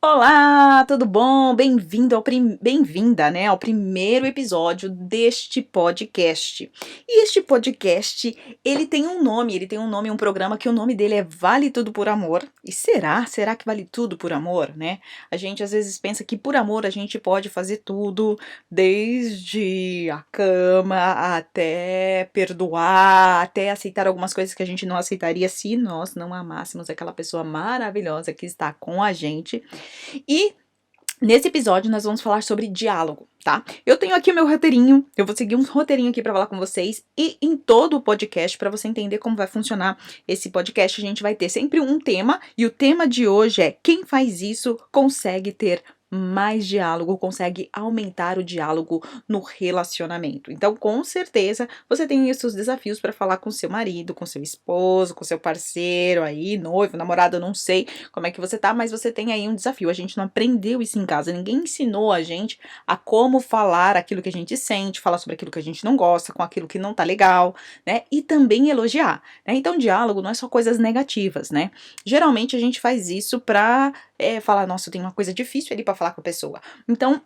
Olá, tudo bom? Bem-vindo bem-vinda, né, ao primeiro episódio deste podcast. E este podcast, ele tem um programa que o nome dele é Vale Tudo por Amor. E será que vale tudo por amor, né? A gente às vezes pensa que por amor a gente pode fazer tudo, desde a cama até perdoar, até aceitar algumas coisas que a gente não aceitaria se nós não amássemos aquela pessoa maravilhosa que está com a gente. E nesse episódio nós vamos falar sobre diálogo, tá? Eu tenho aqui o meu roteirinho, eu vou seguir um roteirinho aqui pra falar com vocês e em todo o podcast, pra você entender como vai funcionar esse podcast, a gente vai ter sempre um tema e o tema de hoje é: quem faz isso consegue ter mais diálogo, consegue aumentar o diálogo no relacionamento. Então, com certeza, você tem aí os seus desafios para falar com seu marido, com seu esposo, com seu parceiro aí, noivo, namorado, eu não sei como é que você tá, mas você tem aí um desafio. A gente não aprendeu isso em casa, ninguém ensinou a gente a como falar aquilo que a gente sente, falar sobre aquilo que a gente não gosta, com aquilo que não tá legal, né? E também elogiar, né? Então, diálogo não é só coisas negativas, né? Geralmente a gente faz isso pra falar, nossa, eu tenho uma coisa difícil ali pra falar com a pessoa. Então,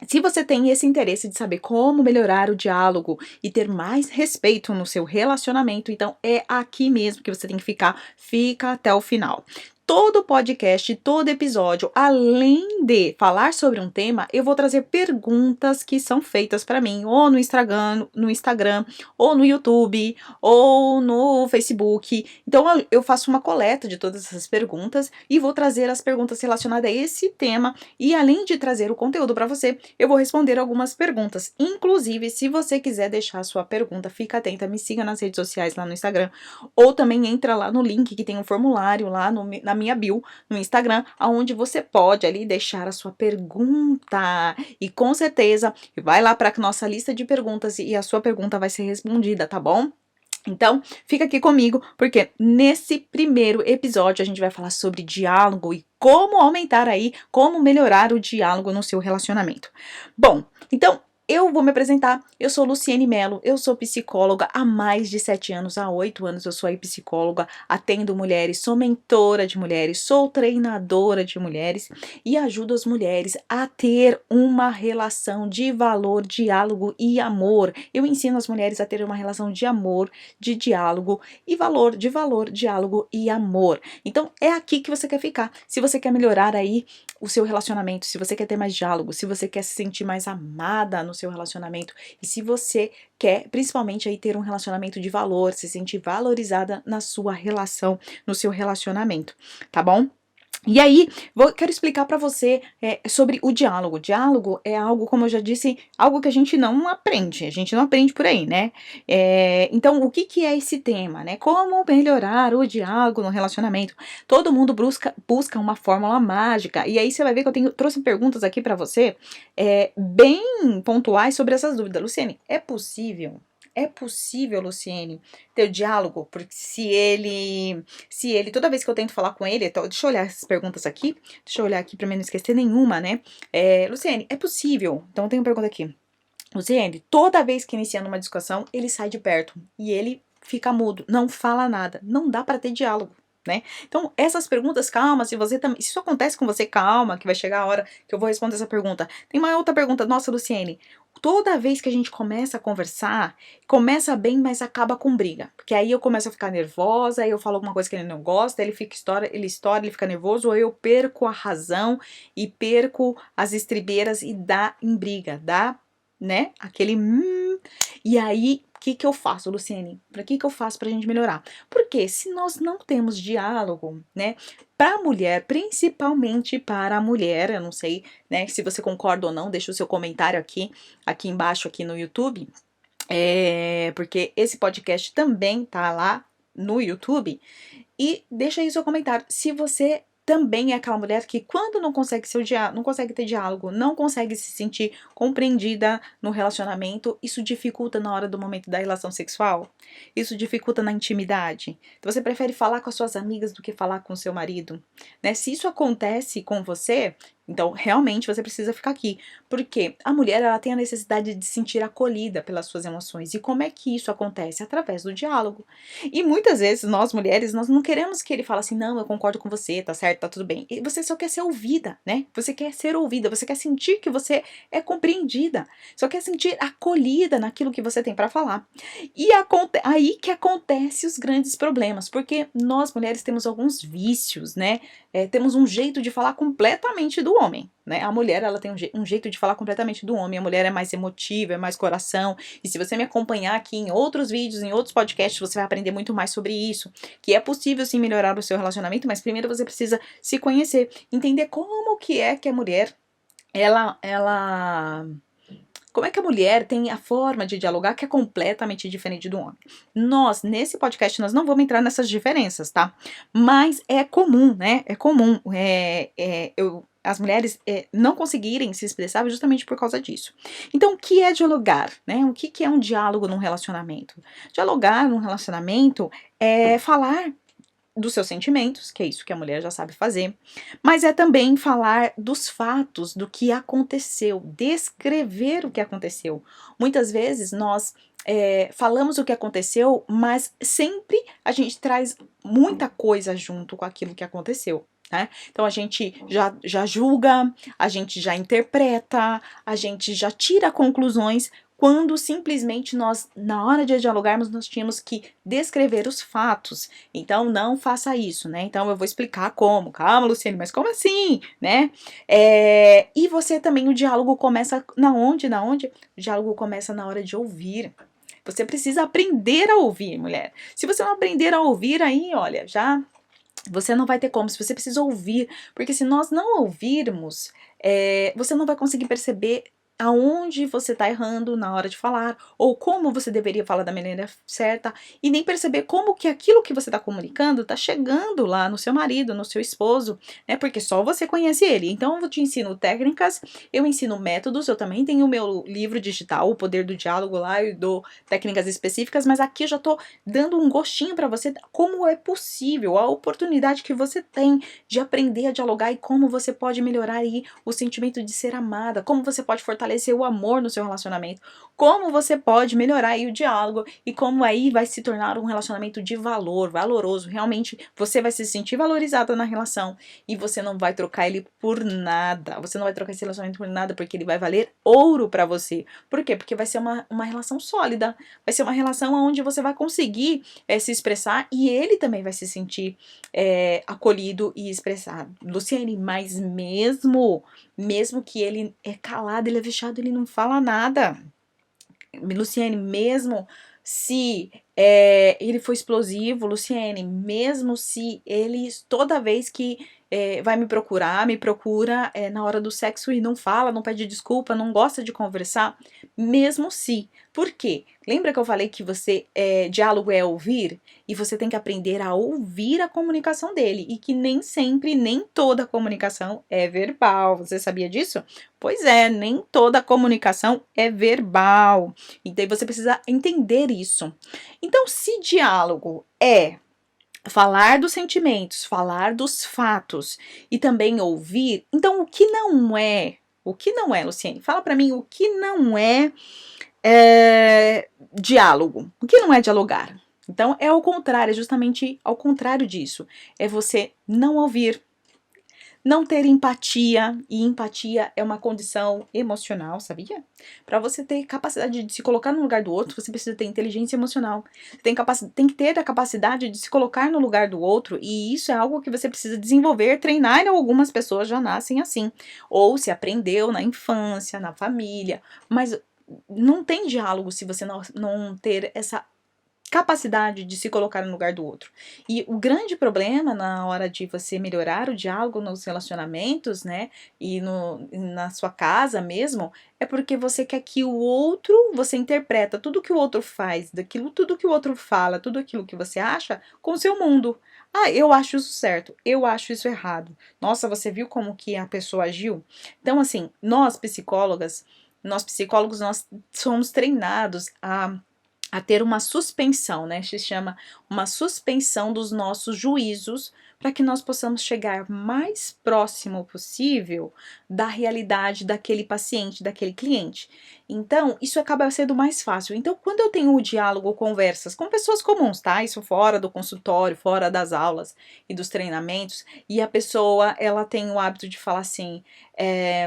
se você tem esse interesse de saber como melhorar o diálogo e ter mais respeito no seu relacionamento, então é aqui mesmo que você tem que ficar, fica até o final. Todo podcast, todo episódio, além de falar sobre um tema, eu vou trazer perguntas que são feitas para mim, ou no Instagram, ou no YouTube, ou no Facebook. Então eu faço uma coleta de todas essas perguntas e vou trazer as perguntas relacionadas a esse tema. E além de trazer o conteúdo para você, eu vou responder algumas perguntas. Inclusive, se você quiser deixar a sua pergunta, fica atenta, me siga nas redes sociais lá no Instagram, ou também entra lá no link que tem um formulário lá na minha bio no Instagram, onde você pode ali deixar a sua pergunta. E com certeza vai lá para a nossa lista de perguntas e a sua pergunta vai ser respondida, tá bom? Então, fica aqui comigo, porque nesse primeiro episódio a gente vai falar sobre diálogo e como aumentar aí, como melhorar o diálogo no seu relacionamento. Bom, então eu vou me apresentar. Eu sou Luciene Mello, eu sou psicóloga há mais de 7 anos, há 8 anos eu sou aí psicóloga, atendo mulheres, sou mentora de mulheres, sou treinadora de mulheres e ajudo as mulheres a ter uma relação de valor, diálogo e amor. Eu ensino as mulheres a ter uma relação de amor, de diálogo e valor, diálogo e amor. Então é aqui que você quer ficar. Se você quer melhorar aí o seu relacionamento, se você quer ter mais diálogo, se você quer se sentir mais amada no seu relacionamento e se você quer principalmente aí ter um relacionamento de valor, se sentir valorizada na sua relação, no seu relacionamento, tá bom? E aí, quero explicar para você sobre o diálogo. O diálogo é algo, como eu já disse, algo que a gente não aprende por aí, né? Então, o que é esse tema, né? Como melhorar o diálogo no relacionamento? Todo mundo busca uma fórmula mágica, e aí você vai ver que trouxe perguntas aqui para você, bem pontuais sobre essas dúvidas. Luciene, é possível? É possível, Luciene, ter o diálogo? Porque se ele, toda vez que eu tento falar com ele, então, deixa eu olhar essas perguntas aqui, deixa eu olhar aqui pra mim não esquecer nenhuma, né? Luciene, é possível? Então tem uma pergunta aqui. Luciene, toda vez que iniciando uma discussão, ele sai de perto e ele fica mudo, não fala nada, não dá pra ter diálogo, né? Então, essas perguntas, calma, se isso acontece com você, calma, que vai chegar a hora que eu vou responder essa pergunta. Tem uma outra pergunta, nossa, Luciene, toda vez que a gente começa a conversar, começa bem, mas acaba com briga. Porque aí eu começo a ficar nervosa, aí eu falo alguma coisa que ele não gosta, ele fica nervoso, ou eu perco a razão e perco as estribeiras e dá em briga, dá, né? E aí, o que eu faço, Luciene? Para que eu faço pra gente melhorar? Porque se nós não temos diálogo, né? Para a mulher, principalmente para a mulher, eu não sei, né, se você concorda ou não, deixa o seu comentário aqui embaixo, aqui no YouTube, porque esse podcast também tá lá no YouTube, e deixa aí o seu comentário, se você também é aquela mulher que quando não consegue não consegue ter diálogo, não consegue se sentir compreendida no relacionamento, isso dificulta na hora do momento da relação sexual? Isso dificulta na intimidade? Então você prefere falar com as suas amigas do que falar com o seu marido? Né? Se isso acontece com você, Então, realmente, você precisa ficar aqui. Porque a mulher, ela tem a necessidade de se sentir acolhida pelas suas emoções. E como é que isso acontece? Através do diálogo. E muitas vezes, nós mulheres, nós não queremos que ele fale assim, não, eu concordo com você, tá certo, tá tudo bem. E você só quer ser ouvida, né? Você quer ser ouvida, você quer sentir que você é compreendida. Só quer sentir acolhida naquilo que você tem para falar. E aí que acontece os grandes problemas. Porque nós mulheres temos alguns vícios, né? Temos um jeito de falar completamente do homem, né? A mulher, ela tem um jeito de falar completamente do homem. A mulher é mais emotiva, é mais coração. E se você me acompanhar aqui em outros vídeos, em outros podcasts, você vai aprender muito mais sobre isso. Que é possível sim melhorar o seu relacionamento, mas primeiro você precisa se conhecer, entender como que é que a mulher, ela como é que a mulher tem a forma de dialogar que é completamente diferente do homem? Nós, nesse podcast, nós não vamos entrar nessas diferenças, tá? Mas é comum, né? É comum as mulheres não conseguirem se expressar justamente por causa disso. Então, o que é dialogar, né? O que é um diálogo num relacionamento? Dialogar num relacionamento é falar dos seus sentimentos, que é isso que a mulher já sabe fazer, mas é também falar dos fatos, do que aconteceu, descrever o que aconteceu. Muitas vezes nós falamos o que aconteceu, mas sempre a gente traz muita coisa junto com aquilo que aconteceu. Né? Então a gente já julga, a gente já interpreta, a gente já tira conclusões quando simplesmente nós, na hora de dialogarmos, nós tínhamos que descrever os fatos. Então, não faça isso, né? Então, eu vou explicar como. Calma, Luciane, mas como assim, né? E você também, o diálogo começa na onde? O diálogo começa na hora de ouvir. Você precisa aprender a ouvir, mulher. Se você não aprender a ouvir, aí, olha, já você não vai ter como. Se você precisa ouvir, porque se nós não ouvirmos, você não vai conseguir perceber aonde você está errando na hora de falar, ou como você deveria falar da maneira certa, e nem perceber como que aquilo que você está comunicando está chegando lá no seu marido, no seu esposo, né? Porque só você conhece ele. Então eu te ensino técnicas, eu ensino métodos, eu também tenho o meu livro digital, O Poder do Diálogo lá, eu dou técnicas específicas, mas aqui eu já tô dando um gostinho para você como é possível, a oportunidade que você tem de aprender a dialogar e como você pode melhorar aí o sentimento de ser amada, como você pode fortalecer o amor no seu relacionamento, como você pode melhorar aí o diálogo e como aí vai se tornar um relacionamento de valor, valoroso. Realmente você vai se sentir valorizada na relação e você não vai trocar ele por nada. Você não vai trocar esse relacionamento por nada porque ele vai valer ouro para você. Por quê? Porque vai ser uma relação sólida, vai ser uma relação onde você vai conseguir se expressar e ele também vai se sentir acolhido e expressado. Luciane, mas mesmo que ele é calado, ele é fechado, ele não fala nada. Luciane, mesmo se ele for explosivo, Luciane, mesmo se ele toda vez que vai me procura na hora do sexo e não fala, não pede desculpa, não gosta de conversar, mesmo se. Por quê? Lembra que eu falei que diálogo é ouvir? E você tem que aprender a ouvir a comunicação dele. E que nem sempre, nem toda comunicação é verbal. Você sabia disso? Pois é, nem toda comunicação é verbal. Então você precisa entender isso. Então, se diálogo é falar dos sentimentos, falar dos fatos e também ouvir, então o que não é? O que não é, Luciane? Fala pra mim o que não é diálogo. O que não é dialogar? Então é ao contrário, é justamente ao contrário disso. É você não ouvir, não ter empatia, e empatia é uma condição emocional, sabia? Para você ter capacidade de se colocar no lugar do outro, você precisa ter inteligência emocional. Tem que ter a capacidade de se colocar no lugar do outro, e isso é algo que você precisa desenvolver, treinar, e algumas pessoas já nascem assim. Ou se aprendeu na infância, na família, mas não tem diálogo se você não ter essa capacidade de se colocar no lugar do outro. E o grande problema na hora de você melhorar o diálogo nos relacionamentos, né, e na sua casa mesmo, é porque você quer que o outro, você interpreta tudo que o outro faz, tudo que o outro fala, tudo aquilo que você acha com o seu mundo. Ah, eu acho isso certo, eu acho isso errado. Nossa, você viu como que a pessoa agiu? Então, assim, nós psicólogos, nós somos treinados a ter uma suspensão, né? Se chama uma suspensão dos nossos juízos para que nós possamos chegar mais próximo possível da realidade daquele paciente, daquele cliente. Então, isso acaba sendo mais fácil. Então, quando eu tenho o diálogo, conversas com pessoas comuns, tá? Isso fora do consultório, fora das aulas e dos treinamentos, e a pessoa, ela tem o hábito de falar assim,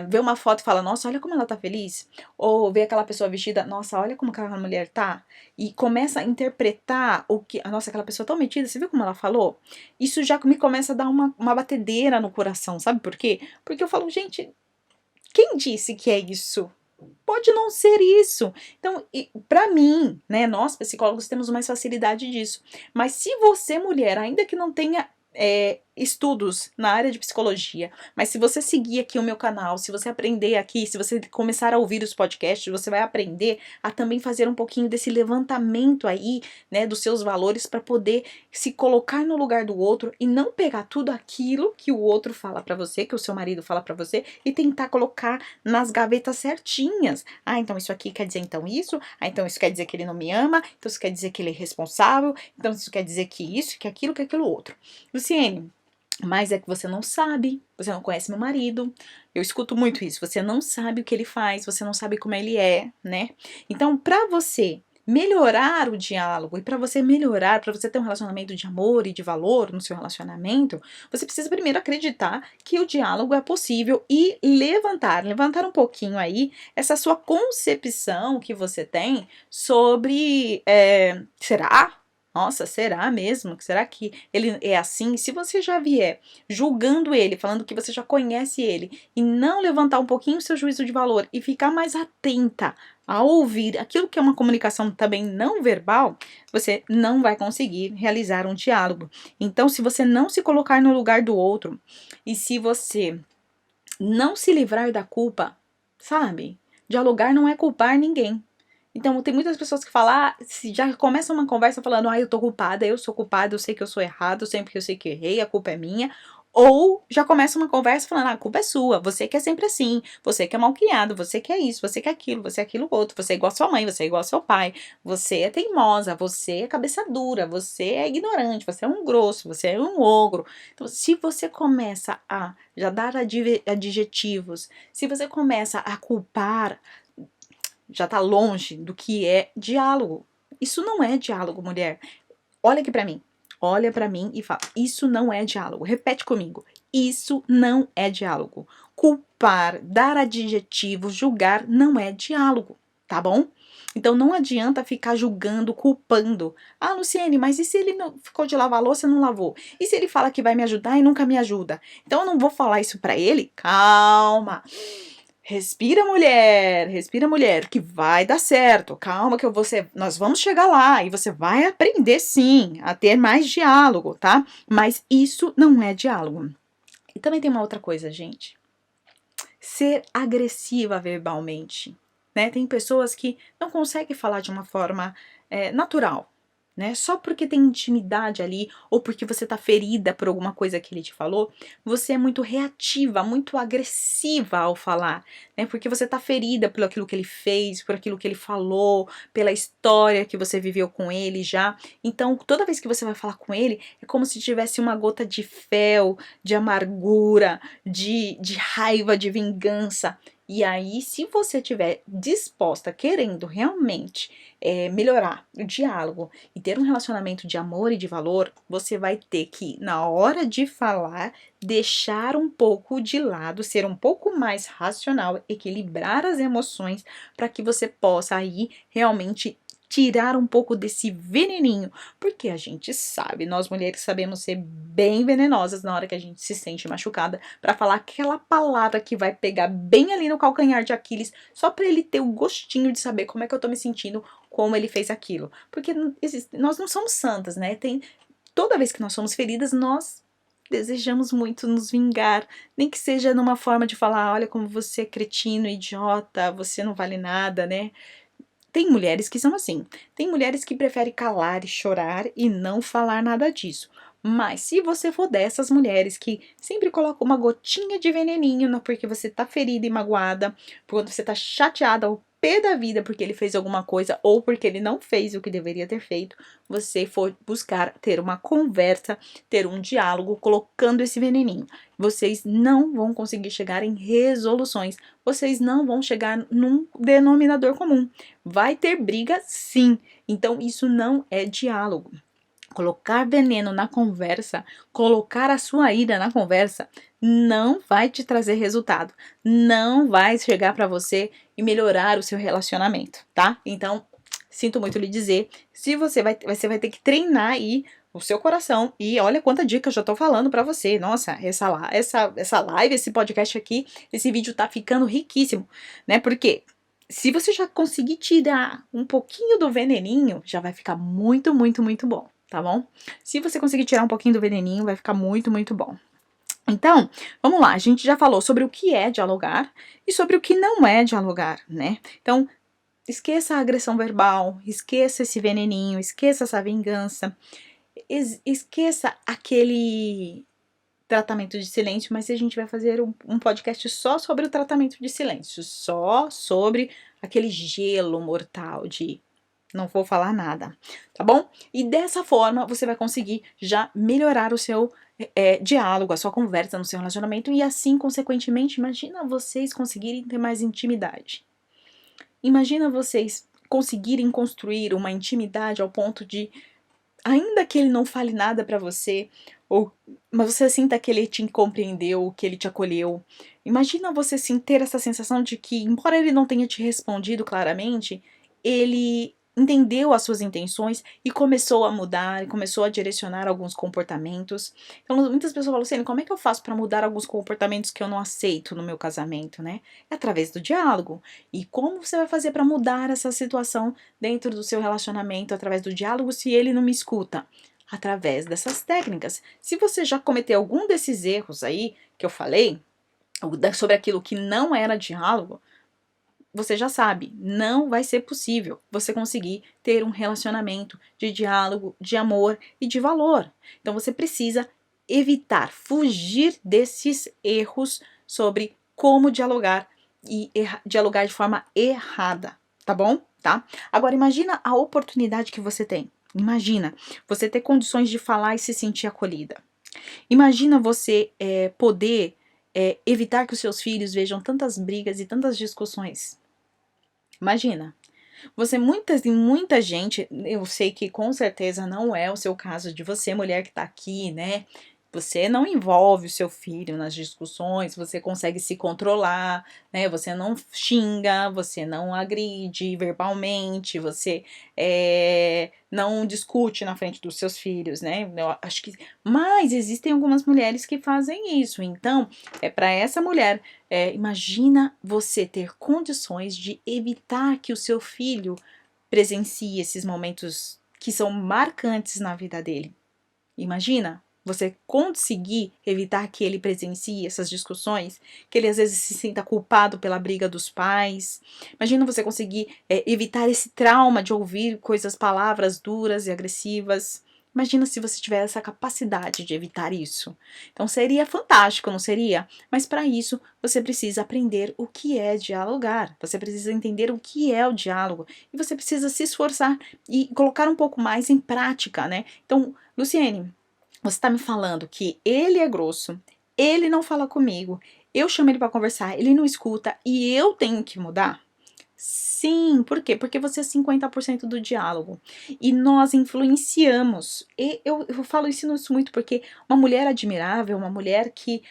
vê uma foto e fala, nossa, olha como ela tá feliz. Ou vê aquela pessoa vestida, nossa, olha como aquela mulher tá. E começa a interpretar o que, nossa, aquela pessoa tão metida, você viu como ela falou? Isso já me começa a dar uma batedeira no coração, sabe por quê? Porque eu falo, gente, quem disse que é isso? Pode não ser isso. Então, para mim, né, nós psicólogos temos mais facilidade disso. Mas se você, mulher, ainda que não tenha estudos na área de psicologia, mas se você seguir aqui o meu canal, se você aprender aqui, se você começar a ouvir os podcasts, você vai aprender a também fazer um pouquinho desse levantamento aí, né, dos seus valores para poder se colocar no lugar do outro e não pegar tudo aquilo que o outro fala para você, que o seu marido fala para você e tentar colocar nas gavetas certinhas. Ah, então isso aqui quer dizer então isso? Ah, então isso quer dizer que ele não me ama? Então isso quer dizer que ele é irresponsável? Então isso quer dizer que isso, que aquilo outro. Luciene, mas é que você não sabe, você não conhece meu marido. Eu escuto muito isso. Você não sabe o que ele faz, você não sabe como ele é, né? Então, para você melhorar o diálogo e para você melhorar, para você ter um relacionamento de amor e de valor no seu relacionamento, você precisa primeiro acreditar que o diálogo é possível e levantar um pouquinho aí essa sua concepção que você tem sobre será? Nossa, será mesmo? Será que ele é assim? Se você já vier julgando ele, falando que você já conhece ele, e não levantar um pouquinho o seu juízo de valor e ficar mais atenta a ouvir aquilo que é uma comunicação também não verbal, você não vai conseguir realizar um diálogo. Então, se você não se colocar no lugar do outro, e se você não se livrar da culpa, sabe? Dialogar não é culpar ninguém. Então, tem muitas pessoas que falam, se já começa uma conversa falando, eu tô culpada, eu sou culpada, eu sei que eu sou errado, sempre que eu sei que eu errei, a culpa é minha. Ou já começa uma conversa falando, a culpa é sua, você que é sempre assim, você que é mal criado, você que é isso, você que é aquilo, você é aquilo outro, você é igual a sua mãe, você é igual ao seu pai, você é teimosa, você é cabeça dura, você é ignorante, você é um grosso, você é um ogro. Então, se você começa a já dar adjetivos, se você começa a culpar, já tá longe do que é diálogo. Isso não é diálogo, mulher. Olha aqui pra mim. Olha pra mim e fala: isso não é diálogo. Repete comigo. Isso não é diálogo. Culpar, dar adjetivos, julgar não é diálogo, tá bom? Então não adianta ficar julgando, culpando. Ah, Luciene, mas e se ele não ficou de lavar a louça e não lavou? E se ele fala que vai me ajudar e nunca me ajuda? Então eu não vou falar isso pra ele? Calma. Respira mulher, que vai dar certo. Calma que nós vamos chegar lá e você vai aprender sim a ter mais diálogo, tá? Mas isso não é diálogo. E também tem uma outra coisa, gente. Ser agressiva verbalmente, né? Tem pessoas que não conseguem falar de uma forma natural, né? Só porque tem intimidade ali, ou porque você tá ferida por alguma coisa que ele te falou, você é muito reativa, muito agressiva ao falar, né? Porque você tá ferida por aquilo que ele fez, por aquilo que ele falou, pela história que você viveu com ele já. Então, toda vez que você vai falar com ele, é como se tivesse uma gota de fel, de amargura, de raiva, de vingança. E aí, se você estiver disposta, querendo realmente melhorar o diálogo e ter um relacionamento de amor e de valor, você vai ter que, na hora de falar, deixar um pouco de lado, ser um pouco mais racional, equilibrar as emoções para que você possa aí realmente tirar um pouco desse veneninho, porque a gente sabe, nós mulheres sabemos ser bem venenosas na hora que a gente se sente machucada, para falar aquela palavra que vai pegar bem ali no calcanhar de Aquiles, só para ele ter o gostinho de saber como é que eu tô me sentindo, como ele fez aquilo. Porque nós não somos santas, né? Toda vez que nós somos feridas, nós desejamos muito nos vingar, nem que seja numa forma de falar, olha como você é cretino, idiota, você não vale nada, né? Tem mulheres que são assim. Tem mulheres que preferem calar e chorar e não falar nada disso. Mas se você for dessas mulheres que sempre colocam uma gotinha de veneninho porque você tá ferida e magoada, quando você tá chateada pé da vida porque ele fez alguma coisa ou porque ele não fez o que deveria ter feito, você for buscar ter uma conversa, ter um diálogo, colocando esse veneninho. Vocês não vão conseguir chegar em resoluções, vocês não vão chegar num denominador comum. Vai ter briga, sim. Então, isso não é diálogo. Colocar veneno na conversa, colocar a sua ira na conversa, não vai te trazer resultado, não vai chegar para você e melhorar o seu relacionamento, tá? Então, sinto muito lhe dizer, se você vai ter que treinar aí o seu coração, e olha quanta dica eu já tô falando para você. Nossa, essa live, esse podcast aqui, esse vídeo tá ficando riquíssimo, né? Porque se você já conseguir tirar um pouquinho do veneninho, já vai ficar muito, muito, muito bom, tá bom? Se você conseguir tirar um pouquinho do veneninho, vai ficar muito, muito bom. Então, vamos lá, a gente já falou sobre o que é dialogar e sobre o que não é dialogar, né? Então, esqueça a agressão verbal, esqueça esse veneninho, esqueça essa vingança, esqueça aquele tratamento de silêncio, mas a gente vai fazer um podcast só sobre o tratamento de silêncio, só sobre aquele gelo mortal de não vou falar nada, tá bom? E dessa forma você vai conseguir já melhorar o seu diálogo, a sua conversa no seu relacionamento e assim, consequentemente, imagina vocês conseguirem ter mais intimidade. Imagina vocês conseguirem construir uma intimidade ao ponto de, ainda que ele não fale nada pra você, mas você sinta que ele te compreendeu, que ele te acolheu. Imagina você ter essa sensação de que, embora ele não tenha te respondido claramente, ele entendeu as suas intenções e começou a mudar, começou a direcionar alguns comportamentos. Então, muitas pessoas falam assim, como é que eu faço para mudar alguns comportamentos que eu não aceito no meu casamento, né? É através do diálogo. E como você vai fazer para mudar essa situação dentro do seu relacionamento através do diálogo se ele não me escuta? Através dessas técnicas. Se você já cometeu algum desses erros aí que eu falei, sobre aquilo que não era diálogo, você já sabe, não vai ser possível você conseguir ter um relacionamento de diálogo, de amor e de valor. Então você precisa evitar, fugir desses erros sobre como dialogar e dialogar de forma errada, tá bom? Tá? Agora imagina a oportunidade que você tem. Imagina você ter condições de falar e se sentir acolhida. Imagina você poder evitar que os seus filhos vejam tantas brigas e tantas discussões. Imagina, muita gente, eu sei que com certeza não é o seu caso de você, mulher que tá aqui, né? Você não envolve o seu filho nas discussões, você consegue se controlar, né? Você não xinga, você não agride verbalmente, você não discute na frente dos seus filhos, né? Eu acho que, mas existem algumas mulheres que fazem isso, então para essa mulher. Imagina você ter condições de evitar que o seu filho presencie esses momentos que são marcantes na vida dele. Imagina você conseguir evitar que ele presencie essas discussões, que ele às vezes se sinta culpado pela briga dos pais. Imagina você conseguir evitar esse trauma de ouvir palavras duras e agressivas. Imagina se você tiver essa capacidade de evitar isso. Então seria fantástico, não seria? Mas para isso você precisa aprender o que é dialogar. Você precisa entender o que é o diálogo e você precisa se esforçar e colocar um pouco mais em prática, né? Então, Luciene, você está me falando que ele é grosso, ele não fala comigo, eu chamo ele para conversar, ele não escuta e eu tenho que mudar? Sim, por quê? Porque você é 50% do diálogo e nós influenciamos. E eu falo isso muito porque uma mulher admirável, uma mulher que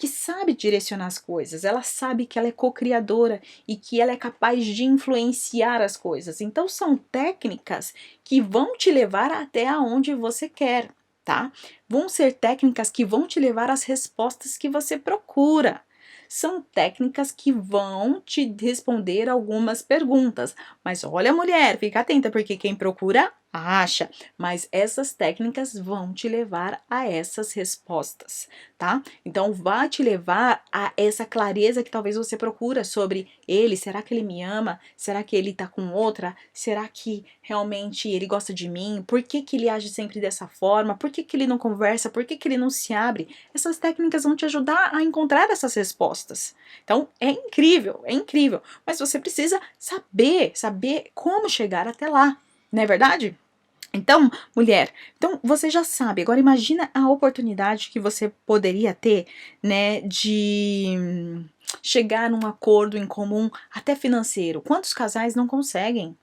sabe direcionar as coisas, ela sabe que ela é co-criadora e que ela é capaz de influenciar as coisas. Então são técnicas que vão te levar até aonde você quer, tá? Vão ser técnicas que vão te levar às respostas que você procura. São técnicas que vão te responder algumas perguntas. Mas olha, mulher, fica atenta, porque quem procura, Acha, mas essas técnicas vão te levar a essas respostas, tá? Então, vai te levar a essa clareza que talvez você procura sobre ele. Será que ele me ama? Será que ele tá com outra? Será que realmente ele gosta de mim? Por que que ele age sempre dessa forma? Por que que ele não conversa? Por que que ele não se abre? Essas técnicas vão te ajudar a encontrar essas respostas. Então, é incrível, é incrível. Mas você precisa saber como chegar até lá. Não é verdade? Então, mulher, então você já sabe. Agora imagina a oportunidade que você poderia ter, né, de chegar num acordo em comum, até financeiro. Quantos casais não conseguem?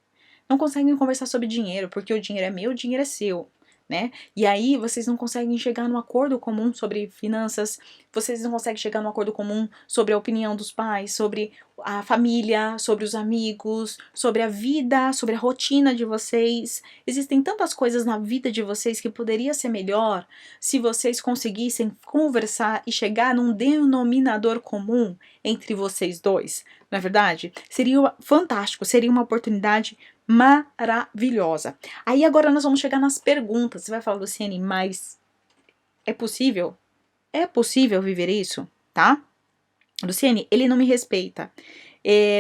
Não conseguem conversar sobre dinheiro, porque o dinheiro é meu, o dinheiro é seu, né? E aí vocês não conseguem chegar num acordo comum sobre finanças, vocês não conseguem chegar num acordo comum sobre a opinião dos pais, sobre a família, sobre os amigos, sobre a vida, sobre a rotina de vocês. Existem tantas coisas na vida de vocês que poderia ser melhor se vocês conseguissem conversar e chegar num denominador comum entre vocês dois. Não é verdade? Seria fantástico, seria uma oportunidade maravilhosa. Aí agora nós vamos chegar nas perguntas. Você vai falar, Luciene, mas é possível? É possível viver isso? Tá? Luciene, ele não me respeita.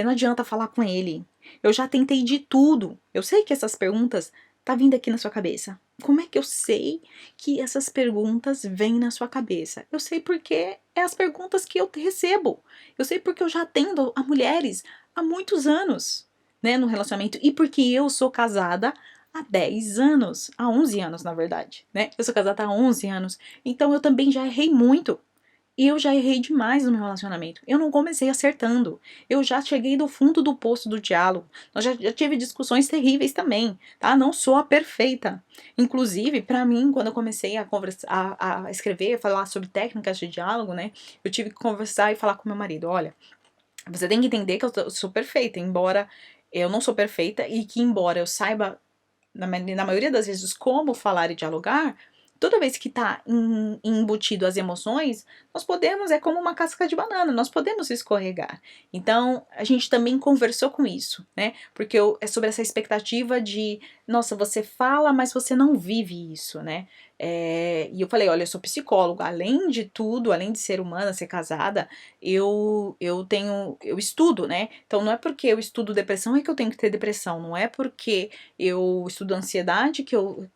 Não adianta falar com ele. Eu já tentei de tudo. Eu sei que essas perguntas tá vindo aqui na sua cabeça. Como é que eu sei que essas perguntas vêm na sua cabeça? Eu sei porque é as perguntas que eu recebo. Eu sei porque eu já atendo a mulheres há muitos anos, né, no relacionamento. E porque eu sou casada há 10 anos. Há 11 anos, na verdade, né? Eu sou casada há 11 anos. Então eu também já errei muito. E eu já errei demais no meu relacionamento. Eu não comecei acertando. Eu já cheguei do fundo do poço do diálogo. Nós já tive discussões terríveis também, tá? Não sou a perfeita. Inclusive, pra mim, quando eu comecei a conversar, a escrever, falar sobre técnicas de diálogo, né? Eu tive que conversar e falar com meu marido, olha, você tem que entender que eu sou perfeita, embora eu não sou perfeita e que embora eu saiba na maioria das vezes como falar e dialogar, toda vez que está embutido as emoções, nós podemos, é como uma casca de banana, nós podemos escorregar. Então, a gente também conversou com isso, né? Porque é sobre essa expectativa de, nossa, você fala, mas você não vive isso, né? E eu falei, olha, eu sou psicóloga, além de tudo, além de ser humana, ser casada, eu estudo, né? Então não é porque eu estudo depressão que eu tenho que ter depressão, não é porque eu estudo ansiedade que eu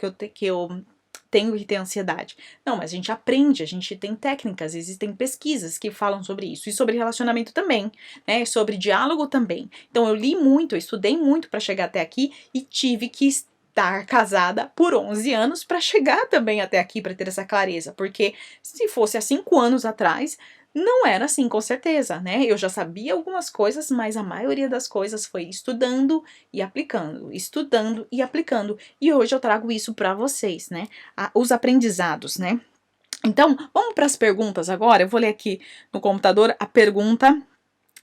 tenho que ter ansiedade. Não, mas a gente aprende, a gente tem técnicas, existem pesquisas que falam sobre isso e sobre relacionamento também, né? Sobre diálogo também. Então eu li muito, eu estudei muito para chegar até aqui e tive que estar casada por 11 anos para chegar também até aqui, para ter essa clareza, porque se fosse há 5 anos atrás, não era assim, com certeza, né? Eu já sabia algumas coisas, mas a maioria das coisas foi estudando e aplicando, estudando e aplicando. E hoje eu trago isso para vocês, né? Os aprendizados, né? Então, vamos para as perguntas agora. Eu vou ler aqui no computador a pergunta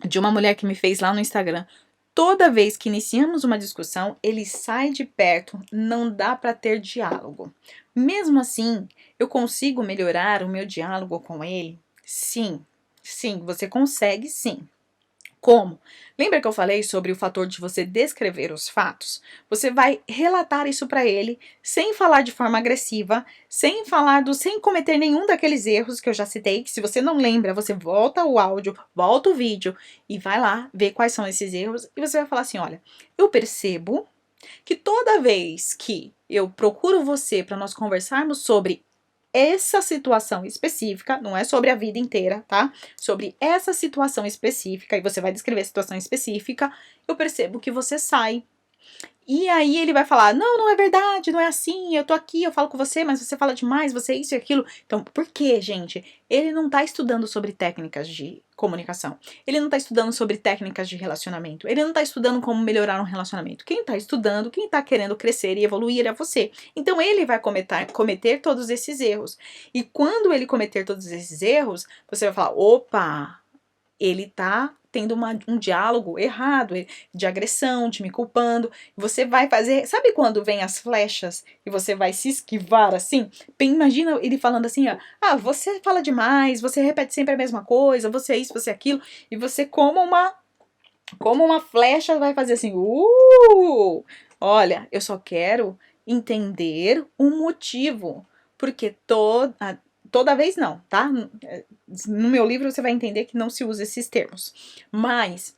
de uma mulher que me fez lá no Instagram. Toda vez que iniciamos uma discussão, ele sai de perto, não dá para ter diálogo. Mesmo assim, eu consigo melhorar o meu diálogo com ele? Sim, sim, você consegue sim. Como? Lembra que eu falei sobre o fator de você descrever os fatos? Você vai relatar isso para ele sem falar de forma agressiva, sem cometer nenhum daqueles erros que eu já citei, que se você não lembra, você volta o áudio, volta o vídeo e vai lá ver quais são esses erros e você vai falar assim, olha, eu percebo que toda vez que eu procuro você para nós conversarmos sobre essa situação específica, não é sobre a vida inteira, tá? Sobre essa situação específica, e você vai descrever a situação específica, eu percebo que você sai. E aí ele vai falar: não, não é verdade, não é assim, eu tô aqui, eu falo com você, mas você fala demais, você é isso e aquilo. Então, por quê, gente? Ele não tá estudando sobre técnicas de comunicação. Ele não tá estudando sobre técnicas de relacionamento. Ele não tá estudando como melhorar um relacionamento. Quem tá estudando, quem tá querendo crescer e evoluir é você. Então, ele vai cometer todos esses erros. E quando ele cometer todos esses erros, você vai falar: opa, ele tá tendo um diálogo errado, de agressão, de me culpando. Você vai fazer. Sabe quando vem as flechas e você vai se esquivar assim? Imagina ele falando assim: ó, você fala demais, você repete sempre a mesma coisa, você é isso, você é aquilo, e você, como uma flecha, vai fazer assim: olha, eu só quero entender o motivo, porque toda vez não, tá? No meu livro você vai entender que não se usa esses termos, mas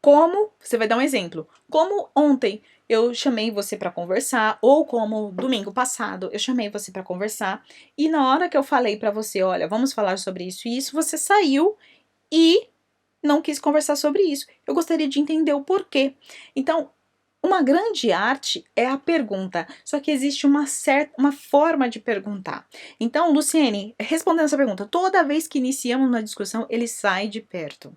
como, você vai dar um exemplo, como ontem eu chamei você para conversar, ou como domingo passado eu chamei você para conversar, e na hora que eu falei para você, olha, vamos falar sobre isso e isso, você saiu e não quis conversar sobre isso. Eu gostaria de entender o porquê. Então, uma grande arte é a pergunta, só que existe uma forma de perguntar. Então, Luciene, respondendo essa pergunta, toda vez que iniciamos uma discussão, ele sai de perto.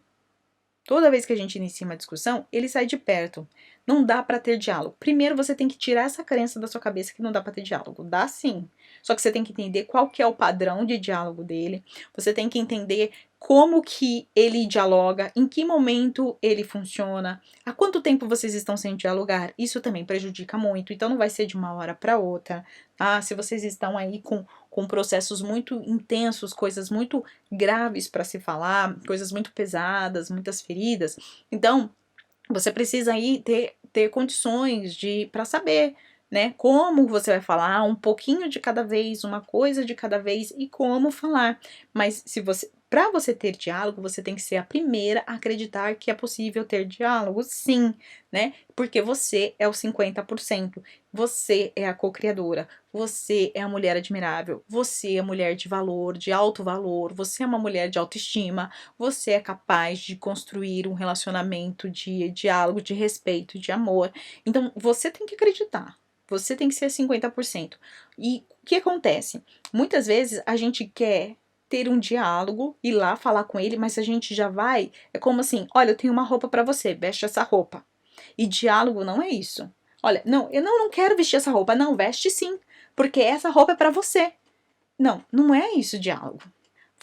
Toda vez que a gente inicia uma discussão, ele sai de perto. Não dá para ter diálogo. Primeiro você tem que tirar essa crença da sua cabeça que não dá para ter diálogo. Dá sim. Só que você tem que entender qual que é o padrão de diálogo dele. Você tem que entender como que ele dialoga, em que momento ele funciona, há quanto tempo vocês estão sem dialogar. Isso também prejudica muito. Então não vai ser de uma hora para outra. Ah, se vocês estão aí com processos muito intensos, coisas muito graves para se falar, coisas muito pesadas, muitas feridas. Então, você precisa aí ter condições para saber, né, como você vai falar, um pouquinho de cada vez, uma coisa de cada vez e como falar. Mas para você ter diálogo, você tem que ser a primeira a acreditar que é possível ter diálogo, sim, né? Porque você é o 50%. Você é a co-criadora. Você é a mulher admirável. Você é a mulher de valor, de alto valor. Você é uma mulher de autoestima. Você é capaz de construir um relacionamento de diálogo, de respeito, de amor. Então, você tem que acreditar. Você tem que ser 50%. E o que acontece? Muitas vezes a gente quer ter um diálogo, ir lá falar com ele, mas a gente já vai, é como assim, olha, eu tenho uma roupa para você, veste essa roupa. E diálogo não é isso. Olha, não, eu não quero vestir essa roupa, não, veste sim, porque essa roupa é para você. Não, não é isso diálogo.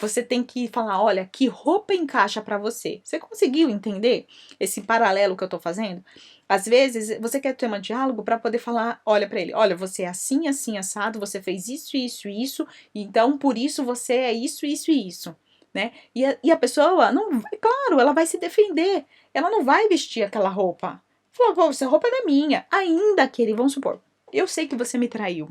Você tem que falar, olha, que roupa encaixa para você. Você conseguiu entender esse paralelo que eu tô fazendo? Às vezes, você quer ter um diálogo para poder falar, olha para ele, olha, você é assim, assim, assado, você fez isso, isso, isso, então por isso você é isso, isso e isso, né? E a pessoa, não, claro, ela vai se defender, ela não vai vestir aquela roupa. Falou, pô, essa roupa não é minha. Ainda que ele, vamos supor, eu sei que você me traiu.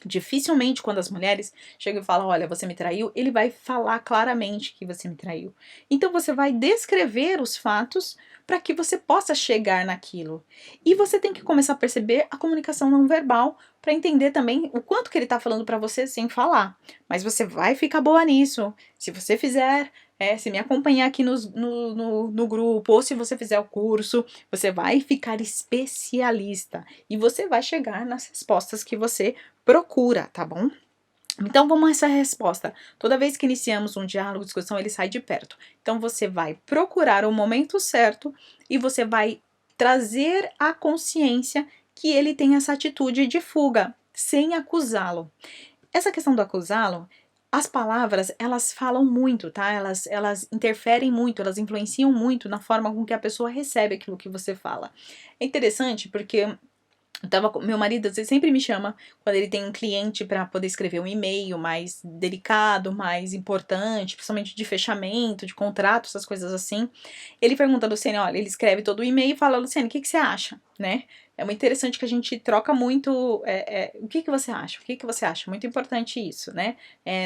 Dificilmente, quando as mulheres chegam e falam, olha, você me traiu, ele vai falar claramente que você me traiu. Então, você vai descrever os fatos para que você possa chegar naquilo. E você tem que começar a perceber a comunicação não verbal para entender também o quanto que ele está falando para você sem falar. Mas você vai ficar boa nisso. Se você fizer, se me acompanhar aqui no grupo, ou se você fizer o curso, você vai ficar especialista. E você vai chegar nas respostas que você procura, tá bom? Então vamos a essa resposta. Toda vez que iniciamos um diálogo, discussão, ele sai de perto. Então você vai procurar o momento certo e você vai trazer à consciência que ele tem essa atitude de fuga, sem acusá-lo. Essa questão do acusá-lo, as palavras, elas falam muito, tá? Elas interferem muito, elas influenciam muito na forma com que a pessoa recebe aquilo que você fala. É interessante porque meu marido às vezes sempre me chama quando ele tem um cliente para poder escrever um e-mail mais delicado, mais importante, principalmente de fechamento, de contrato, essas coisas assim. Ele pergunta a Luciane, olha, ele escreve todo o e-mail e fala, Luciane, o que você acha, né? É muito interessante que a gente troca muito, o que você acha? O que você acha? Muito importante isso, né?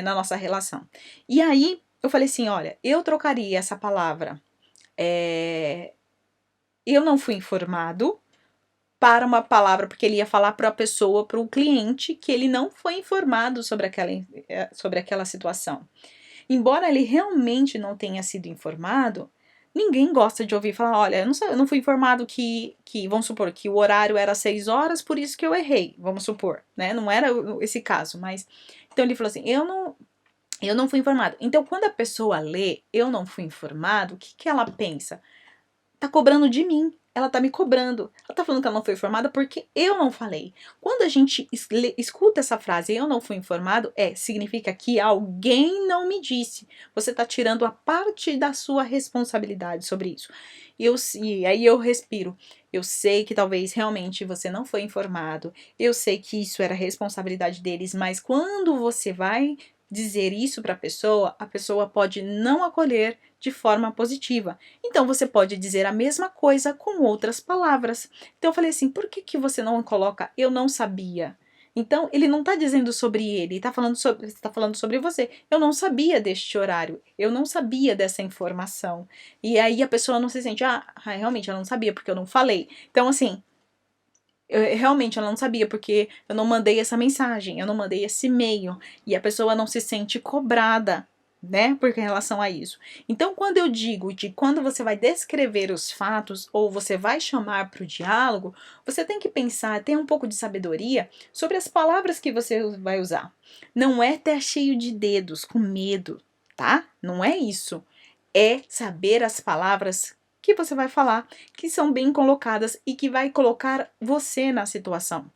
Na nossa relação. E aí, eu falei assim, olha, eu trocaria essa palavra, eu não fui informado, para uma palavra, porque ele ia falar para a pessoa, para o cliente, que ele não foi informado sobre aquela situação. Embora ele realmente não tenha sido informado, ninguém gosta de ouvir falar, olha, eu não fui informado que, vamos supor, que o horário era 6 horas, por isso que eu errei, vamos supor, né? Não era esse caso, mas... Então ele falou assim, eu não fui informado. Então quando a pessoa lê, eu não fui informado, o que ela pensa? Tá cobrando de mim. Ela tá me cobrando. Ela tá falando que ela não foi informada porque eu não falei. Quando a gente escuta essa frase, eu não fui informado, significa que alguém não me disse. Você tá tirando a parte da sua responsabilidade sobre isso. E aí eu respiro. Eu sei que talvez realmente você não foi informado. Eu sei que isso era responsabilidade deles, mas quando você vai dizer isso para a pessoa pode não acolher de forma positiva. Então você pode dizer a mesma coisa com outras palavras. Então eu falei assim, por que você não coloca eu não sabia? Então, ele não está dizendo sobre ele, está falando sobre você. Eu não sabia deste horário, eu não sabia dessa informação. E aí a pessoa não se sente, realmente ela não sabia porque eu não falei. Então, assim, realmente ela não sabia porque eu não mandei essa mensagem, eu não mandei esse e-mail. E a pessoa não se sente cobrada, né, por relação a isso. Então, quando eu digo de quando você vai descrever os fatos ou você vai chamar para o diálogo, você tem que pensar, ter um pouco de sabedoria sobre as palavras que você vai usar. Não é ter cheio de dedos, com medo, tá? Não é isso. É saber as palavras que você vai falar, que são bem colocadas e que vai colocar você na situação,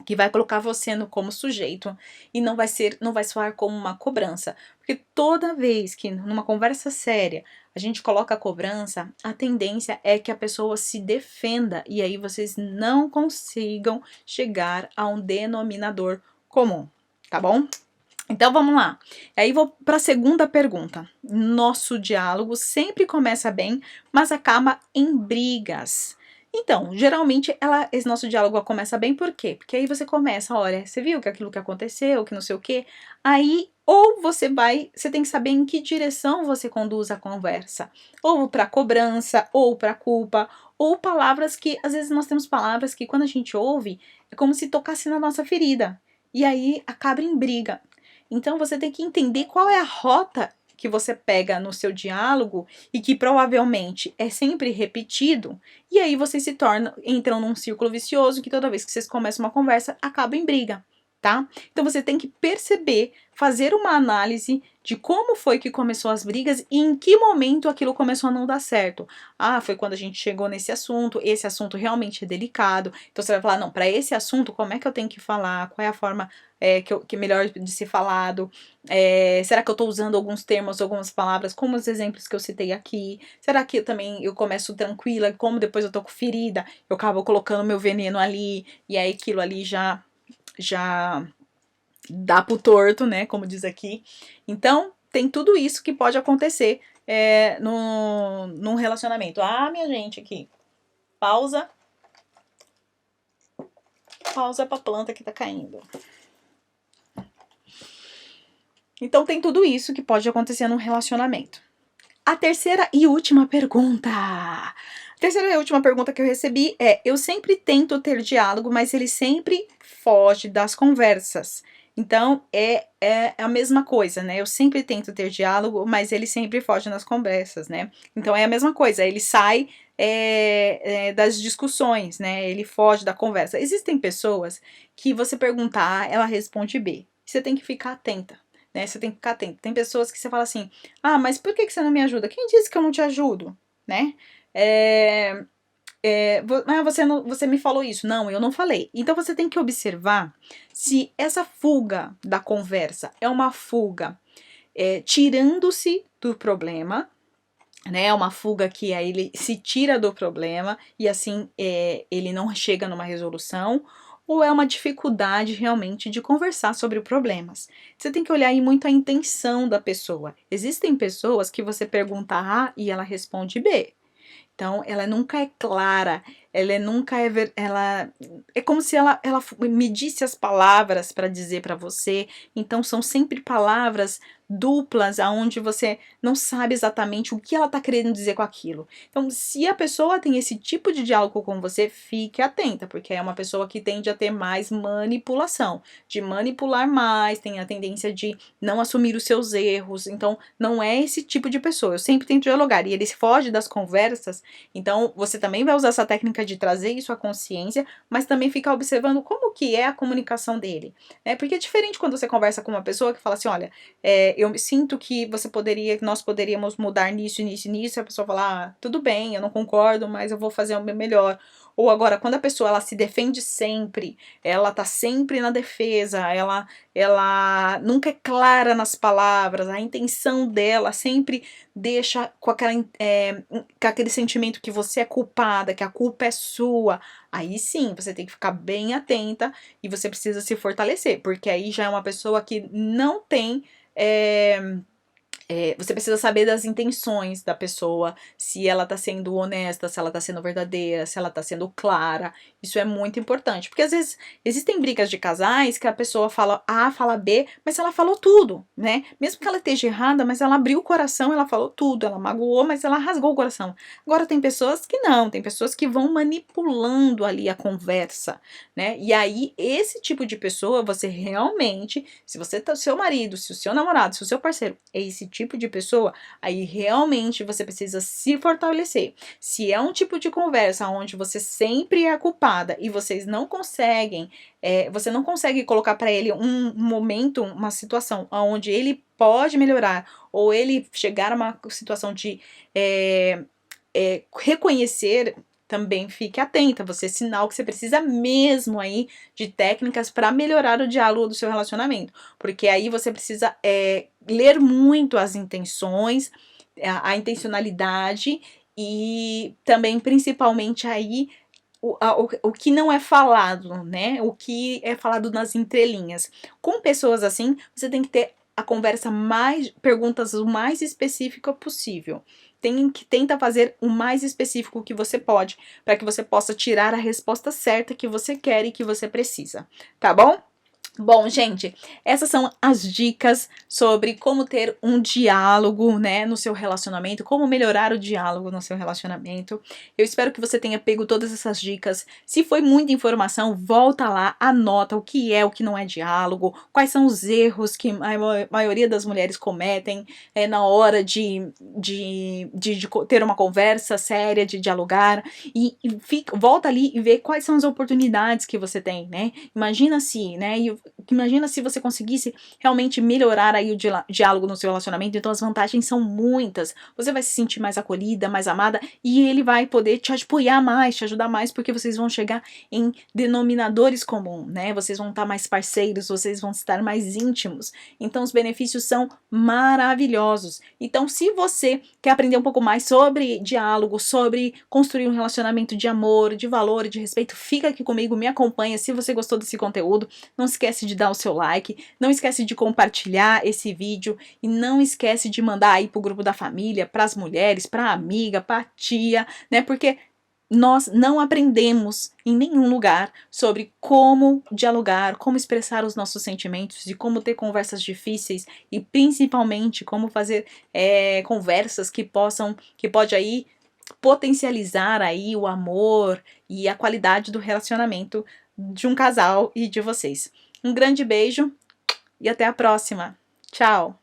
que vai colocar você como sujeito e não vai soar como uma cobrança, porque toda vez que numa conversa séria a gente coloca a cobrança, a tendência é que a pessoa se defenda e aí vocês não consigam chegar a um denominador comum, tá bom? Então vamos lá. Aí vou para a segunda pergunta. Nosso diálogo sempre começa bem, mas acaba em brigas. Então, geralmente esse nosso diálogo começa bem por quê? Porque aí você começa, olha, você viu que aquilo que aconteceu, que não sei o quê. Aí ou você tem que saber em que direção você conduz a conversa, ou para cobrança, ou para culpa, ou palavras que às vezes nós temos palavras que quando a gente ouve é como se tocasse na nossa ferida. E aí acaba em briga. Então você tem que entender qual é a rota que você pega no seu diálogo e que provavelmente é sempre repetido, e aí vocês entram num círculo vicioso que toda vez que vocês começam uma conversa, acaba em briga, tá? Então você tem que perceber, fazer uma análise de como foi que começou as brigas e em que momento aquilo começou a não dar certo. Foi quando a gente chegou nesse assunto, esse assunto realmente é delicado, então você vai falar, não, para esse assunto, como é que eu tenho que falar, qual é a forma que é melhor de ser falado, será que eu estou usando alguns termos, algumas palavras, como os exemplos que eu citei aqui, será que eu começo tranquila, como depois eu tô com ferida, eu acabo colocando meu veneno ali, e aí aquilo ali já dá pro torto, né, como diz aqui. Então, tem tudo isso que pode acontecer num relacionamento. Minha gente, aqui, pausa pra planta que tá caindo. Então tem tudo isso que pode acontecer num relacionamento. A terceira e última pergunta. A terceira e última pergunta que eu recebi é: eu sempre tento ter diálogo, mas ele sempre foge das conversas. Então é a mesma coisa, né? Eu sempre tento ter diálogo, mas ele sempre foge nas conversas, né? Então é a mesma coisa, ele sai das discussões, né? Ele foge da conversa. Existem pessoas que você perguntar, ela responde B. Você tem que ficar atenta. Né, você tem que ficar atento. Tem pessoas que você fala assim, mas por que você não me ajuda? Quem disse que eu não te ajudo? Né? Você me falou isso. Não, eu não falei. Então você tem que observar se essa fuga da conversa é uma fuga tirando-se do problema, né? Uma fuga que aí ele se tira do problema e assim ele não chega numa resolução, ou é uma dificuldade realmente de conversar sobre os problemas. Você tem que olhar aí muito a intenção da pessoa. Existem pessoas que você pergunta A e ela responde B. Então, ela nunca é clara, ela nunca ela é como se ela medisse as palavras para dizer para você. Então, são sempre palavras duplas, aonde você não sabe exatamente o que ela está querendo dizer com aquilo. Então, se a pessoa tem esse tipo de diálogo com você, fique atenta, porque é uma pessoa que tende a ter mais manipulação, de manipular mais, tem a tendência de não assumir os seus erros. Então, não é esse tipo de pessoa. Eu sempre tento dialogar e ele foge das conversas. Então, você também vai usar essa técnica de trazer isso à consciência, mas também ficar observando como que é a comunicação dele, né? Porque é diferente quando você conversa com uma pessoa que fala assim, olha, eu sinto que nós poderíamos mudar nisso, nisso e nisso, e a pessoa fala, tudo bem, eu não concordo, mas eu vou fazer o meu melhor. Ou agora, quando a pessoa ela se defende sempre, ela tá sempre na defesa, ela nunca é clara nas palavras, a intenção dela sempre deixa com aquele sentimento que você é culpada, que a culpa é sua. Aí sim, você tem que ficar bem atenta e você precisa se fortalecer, porque aí já é uma pessoa que não tem Você precisa saber das intenções da pessoa, se ela tá sendo honesta, se ela tá sendo verdadeira, se ela tá sendo clara. Isso é muito importante, porque às vezes existem brigas de casais que a pessoa fala A, fala B, mas ela falou tudo, né? Mesmo que ela esteja errada, mas ela abriu o coração, ela falou tudo, ela magoou, mas ela rasgou o coração. Agora tem pessoas que não, tem pessoas que vão manipulando ali a conversa, né? E aí esse tipo de pessoa, você realmente, se você tá, seu marido, se o seu namorado, se o seu parceiro é esse tipo de pessoa, aí realmente você precisa se fortalecer. Se é um tipo de conversa onde você sempre é a culpada e vocês não conseguem, você não consegue colocar para ele um momento, uma situação onde ele pode melhorar ou ele chegar a uma situação de reconhecer, também fique atenta, você é sinal que você precisa mesmo aí de técnicas para melhorar o diálogo do seu relacionamento, porque aí você precisa ler muito as intenções, a intencionalidade e também principalmente aí o que não é falado, né? O que é falado nas entrelinhas. Com pessoas assim, você tem que ter a conversa perguntas o mais específica possível. Tenta fazer o mais específico que você pode, para que você possa tirar a resposta certa que você quer e que você precisa, tá bom? Bom, gente, essas são as dicas sobre como ter um diálogo, né, no seu relacionamento, como melhorar o diálogo no seu relacionamento. Eu espero que você tenha pego todas essas dicas. Se foi muita informação, volta lá, anota o que é, o que não é diálogo, quais são os erros que a maioria das mulheres cometem na hora de ter uma conversa séria, de dialogar, e volta ali e vê quais são as oportunidades que você tem, né? Imagina se, né? Imagina se você conseguisse realmente melhorar aí o diálogo no seu relacionamento, então as vantagens são muitas. Você vai se sentir mais acolhida, mais amada, e ele vai poder te apoiar mais, te ajudar mais, porque vocês vão chegar em denominadores comuns, né? Vocês vão estar mais parceiros, vocês vão estar mais íntimos. Então os benefícios são maravilhosos. Então, se você quer aprender um pouco mais sobre diálogo, sobre construir um relacionamento de amor, de valor, de respeito, fica aqui comigo, me acompanha. Se você gostou desse conteúdo, não esquece de dar o seu like, não esquece de compartilhar esse vídeo e não esquece de mandar aí pro grupo da família, pras mulheres, pra amiga, pra tia, né? Porque nós não aprendemos em nenhum lugar sobre como dialogar, como expressar os nossos sentimentos e como ter conversas difíceis e principalmente como fazer conversas que pode aí potencializar aí o amor e a qualidade do relacionamento de um casal e de vocês. Um grande beijo e até a próxima. Tchau!